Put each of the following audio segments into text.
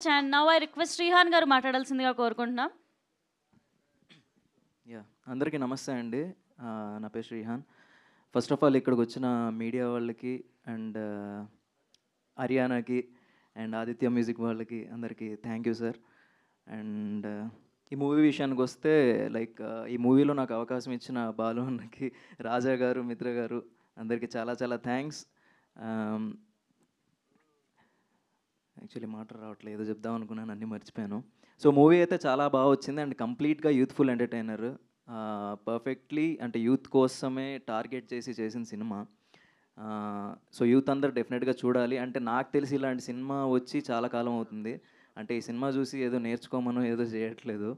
And now I request Srihan గారు మాట్లాడాల్సిందిగా కోరుకుంటున్నాం. అందరికీ నమస్తే అండి. నా పేరు శ్రీహాన్. ఫస్ట్ ఆఫ్ ఆల్ ఇక్కడికి వచ్చిన మీడియా వాళ్ళకి అండ్ హర్యానాకి అండ్ ఆదిత్య మ్యూజిక్ వాళ్ళకి అందరికీ థ్యాంక్ యూ సార్. అండ్ ఈ మూవీ విషయానికి వస్తే లైక్ ఈ మూవీలో నాకు అవకాశం ఇచ్చిన బాలు అన్నకి, రాజా గారు, మిత్ర గారు అందరికీ చాలా చాలా థ్యాంక్స్. యాక్చువల్లీ మాట రావట్లేదు, ఏదో చెప్దాం అనుకున్నాను, అన్నీ మర్చిపోయాను. సో మూవీ అయితే చాలా బాగా వచ్చింది అండ్ కంప్లీట్గా యూత్ఫుల్ ఎంటర్టైనర్. పర్ఫెక్ట్లీ అంటే యూత్ కోసమే టార్గెట్ చేసి చేసిన సినిమా. సో యూత్ అందరు డెఫినెట్గా చూడాలి. అంటే నాకు తెలిసి ఇలాంటి సినిమా వచ్చి చాలా కాలం అవుతుంది. అంటే ఈ సినిమా చూసి ఏదో నేర్చుకోమనో ఏదో చేయట్లేదు.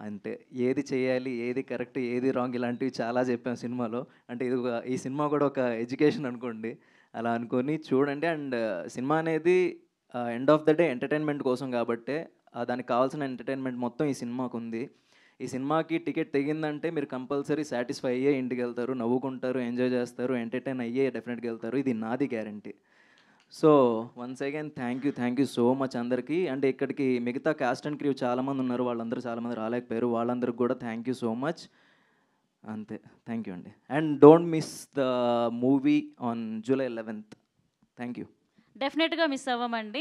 అంటే ఏది చేయాలి, ఏది కరెక్ట్, ఏది రాంగ్, ఇలాంటివి చాలా చెప్పాం సినిమాలో. అంటే ఇది ఈ సినిమా కూడా ఒక ఎడ్యుకేషన్ అనుకోండి. అలా అనుకొని చూడండి. అండ్ సినిమా అనేది end of the day entertainment కోసం కాబట్టే దానికి కావాల్సిన ఎంటర్టైన్మెంట్ మొత్తం ఈ సినిమాకు ఉంది. ఈ సినిమాకి టికెట్ తెగిందంటే మీరు కంపల్సరీ సాటిస్ఫై అయ్యే ఇంటికి వెళ్తారు, నవ్వుకుంటారు, ఎంజాయ్ చేస్తారు, ఎంటర్టైన్ అయ్యే డెఫినెట్గా వెళ్తారు. ఇది నాది guarantee. So once again thank you so much అందరికీ. అంటే ఇక్కడికి మిగతా క్యాస్ట్ అండ్ క్రూ చాలామంది ఉన్నారు, వాళ్ళందరూ చాలామంది రాలేకపోయారు, వాళ్ళందరికీ కూడా థ్యాంక్ యూ సో మచ్. అంతే, థ్యాంక్ యూ అండి. And don't miss the movie on July 11th. Thank you. డెఫినెట్గా మిస్ అవ్వమండి.